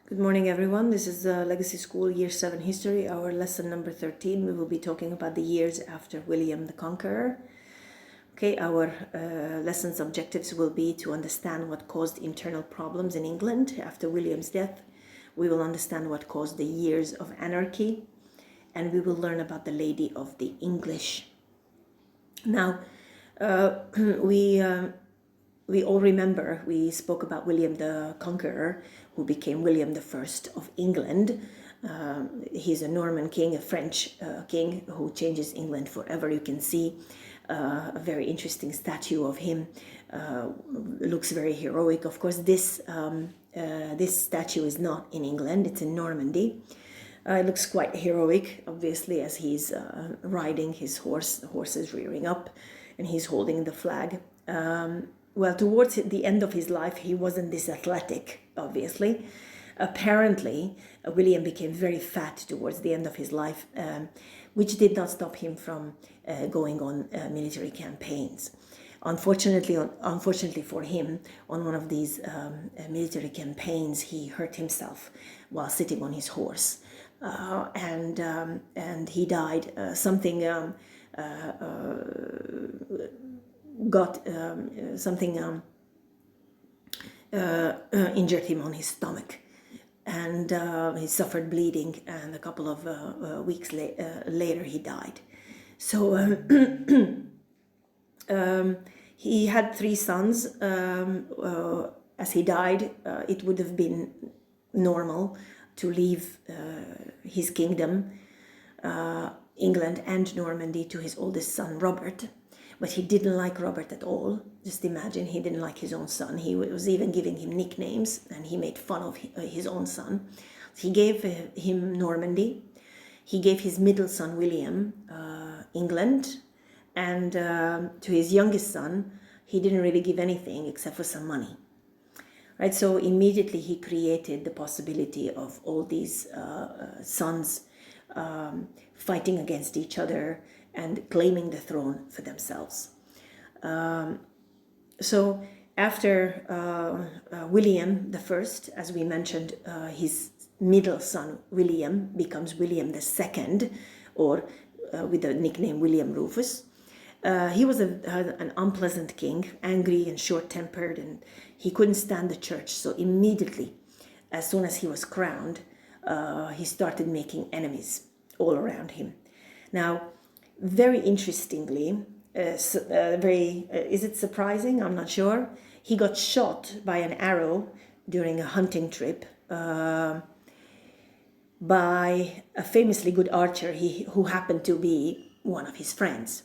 Good morning, everyone. This is Legacy School Year 7 History, our lesson number 13. We will be talking about the years after William the Conqueror. Okay, our lesson's objectives will be to understand what caused internal problems in England after William's death. We will understand what caused the years of anarchy, and we will learn about the Lady of the English. Now, we all remember we spoke about William the Conqueror, who became William the First of England. He's a Norman king, a French king who changes England forever. You can see a very interesting statue of him. Looks very heroic. Of course, this statue is not in England. It's in Normandy. It looks quite heroic, obviously, as he's riding his horse. The horse is rearing up, and he's holding the flag. Well, towards the end of his life, he wasn't this athletic, obviously. Apparently, William became very fat towards the end of his life, which did not stop him from going on military campaigns. Unfortunately for him, on one of these military campaigns, he hurt himself while sitting on his horse, and he died. Injured him on his stomach, and he suffered bleeding, and a couple of weeks later he died. So he had 3 sons. As he died, it would have been normal to leave his kingdom, England and Normandy, to his oldest son, Robert. But he didn't like Robert at all. Just imagine, he didn't like his own son. He was even giving him nicknames, and he made fun of his own son. He gave him Normandy. He gave his middle son, William, England. And to his youngest son, he didn't really give anything except for some money. Right? So immediately he created the possibility of all these sons fighting against each other and claiming the throne for themselves. So after William the First, as we mentioned, his middle son William becomes William the Second, or with the nickname William Rufus. He was an unpleasant king, angry and short-tempered, and he couldn't stand the church. So immediately, as soon as he was crowned, he started making enemies all around him. Now, very interestingly, is it surprising? I'm not sure. He got shot by an arrow during a hunting trip by a famously good archer who happened to be one of his friends.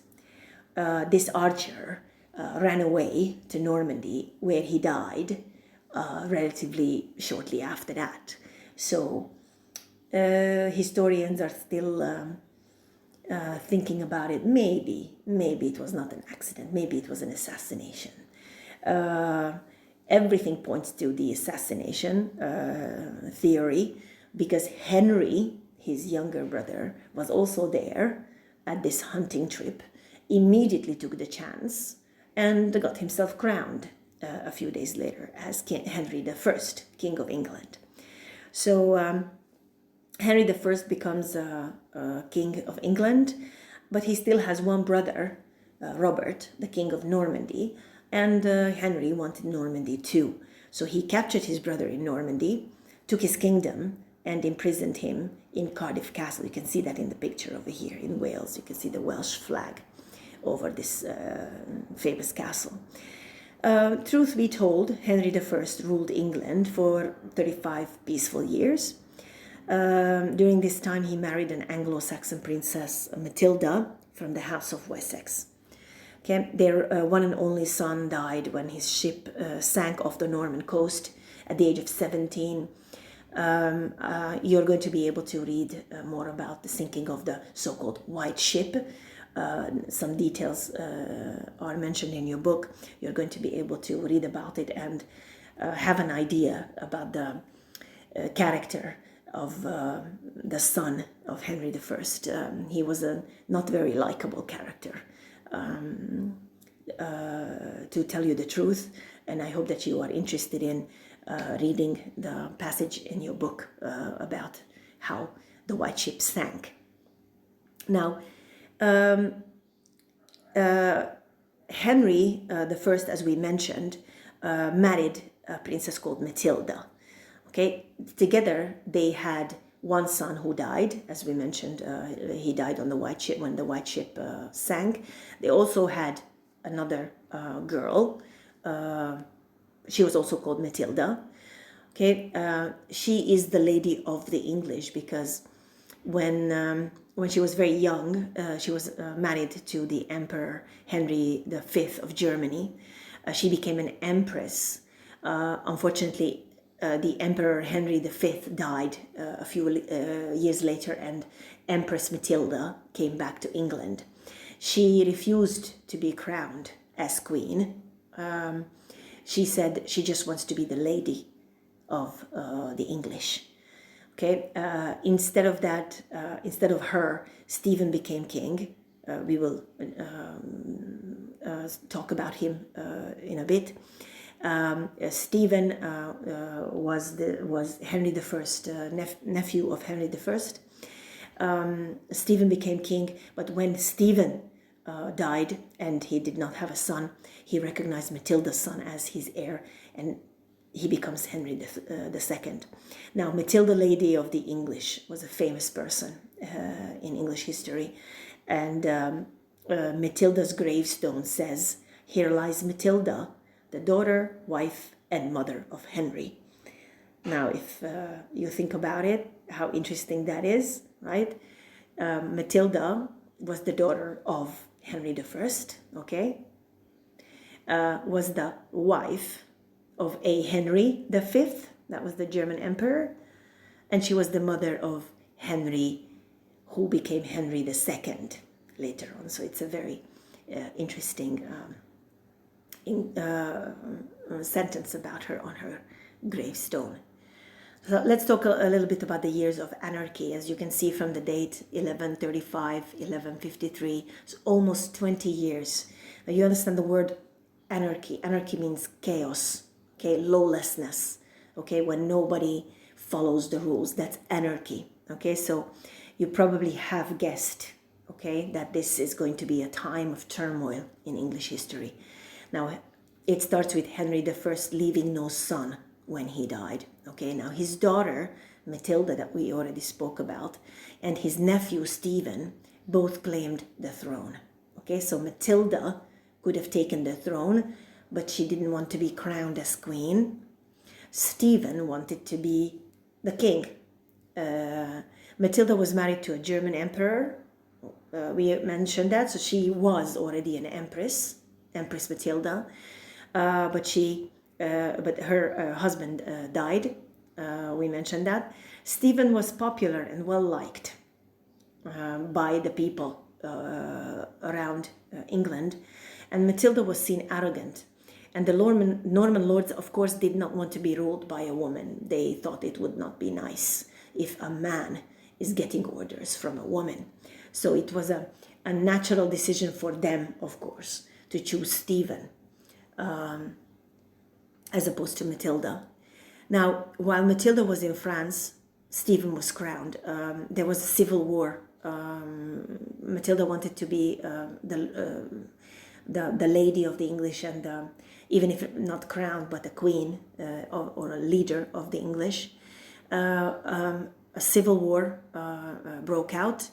This archer ran away to Normandy, where he died relatively shortly after that. So historians are still thinking about it. Maybe it was not an accident. Maybe it was an assassination. Everything points to the assassination theory, because Henry, his younger brother, was also there at this hunting trip, immediately took the chance and got himself crowned a few days later as Henry I, King of England. So Henry I becomes King of England, but he still has one brother, Robert, the King of Normandy, and Henry wanted Normandy too. So he captured his brother in Normandy, took his kingdom, and imprisoned him in Cardiff Castle. You can see that in the picture over here in Wales. You can see the Welsh flag over this famous castle. Truth be told, Henry I ruled England for 35 peaceful years. During this time, he married an Anglo-Saxon princess, Matilda, from the House of Wessex. Okay, their one and only son died when his ship sank off the Norman coast at the age of 17. You're going to be able to read more about the sinking of the so-called White Ship. Some details are mentioned in your book. You're going to be able to read about it and have an idea about the character of the son of Henry I. He was a not very likable character, to tell you the truth. And I hope that you are interested in reading the passage in your book about how the white ship sank. Now, Henry the First, as we mentioned, married a princess called Matilda. Okay, together they had one son who died, as we mentioned. He died on the white ship when the white ship sank. They also had another girl. She was also called Matilda. Okay, she is the Lady of the English because when she was very young, she was married to the Emperor Henry V of Germany. She became an empress. Unfortunately, the Emperor Henry V died a few years later, and Empress Matilda came back to England. She refused to be crowned as queen. She said she just wants to be the lady of the English. Okay, instead of that, instead of her, Stephen became king. We will talk about him in a bit. Stephen was Henry the First, nephew of Henry the First. Stephen became king, but when Stephen died and he did not have a son, he recognized Matilda's son as his heir, and he becomes Henry the Second. Now, Matilda, Lady of the English, was a famous person in English history, and Matilda's gravestone says, "Here lies Matilda, the daughter, wife, and mother of Henry." Now, if you think about it, how interesting that is, right? Matilda was the daughter of Henry the First, okay? Was the wife of a Henry V, that was the German emperor, and she was the mother of Henry, who became Henry II later on. So it's a very interesting sentence about her on her gravestone. So let's talk a little bit about the years of anarchy. As you can see from the date 1135, 1153, it's almost 20 years. Now you understand the word anarchy. Anarchy means chaos, okay, lawlessness, okay, when nobody follows the rules. That's anarchy, okay? So you probably have guessed, okay, that this is going to be a time of turmoil in English history. Now, it starts with Henry I leaving no son when he died, okay? Now, his daughter, Matilda, that we already spoke about, and his nephew, Stephen, both claimed the throne, okay? So Matilda could have taken the throne, but she didn't want to be crowned as queen. Stephen wanted to be the king. Matilda was married to a German emperor. We mentioned that, so she was already an empress, Empress Matilda, but her husband died. We mentioned that. Stephen was popular and well liked by the people around England, and Matilda was seen arrogant. And the Norman lords, of course, did not want to be ruled by a woman. They thought it would not be nice if a man is getting orders from a woman. So it was a natural decision for them, of course, to choose Stephen as opposed to Matilda. Now, while Matilda was in France, Stephen was crowned. There was a civil war. Matilda wanted to be the lady of the English, and even if not crowned, but a queen or a leader of the English. A civil war broke out.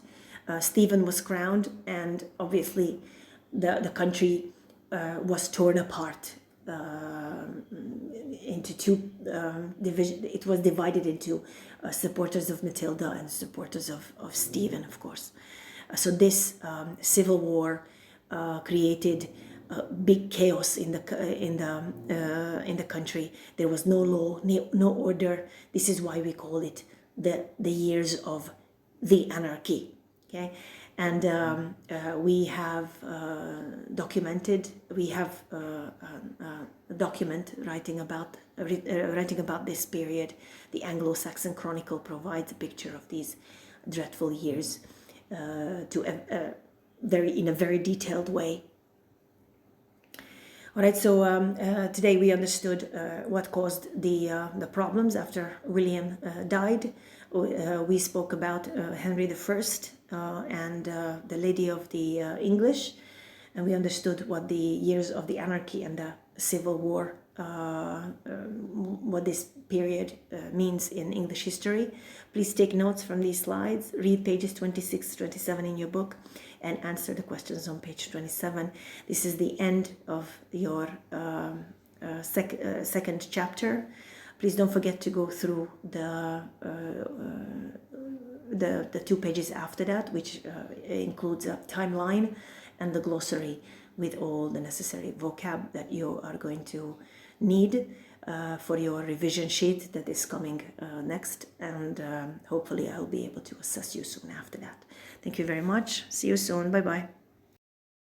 Stephen was crowned, and obviously the country was torn apart into two divisions. It was divided into supporters of Matilda and supporters of Stephen, of course. So this civil war created big chaos in the country. There was no law, no order. This is why we call it the years of the anarchy. Okay, and we have documented. We have a document writing about this period. The Anglo-Saxon Chronicle provides a picture of these dreadful years in a very detailed way. All right, so today we understood what caused the problems after William died. We spoke about Henry I and the Lady of the English, and we understood what the years of the anarchy and the Civil War, what this period means in English history. Please take notes from these slides, read pages 26 to 27 in your book, and answer the questions on page 27. This is the end of your second chapter. Please don't forget to go through the 2 pages after that, which includes a timeline and the glossary with all the necessary vocab that you are going to need for your revision sheet that is coming next, and hopefully I'll be able to assess you soon after that. Thank you very much. See you soon. Bye bye.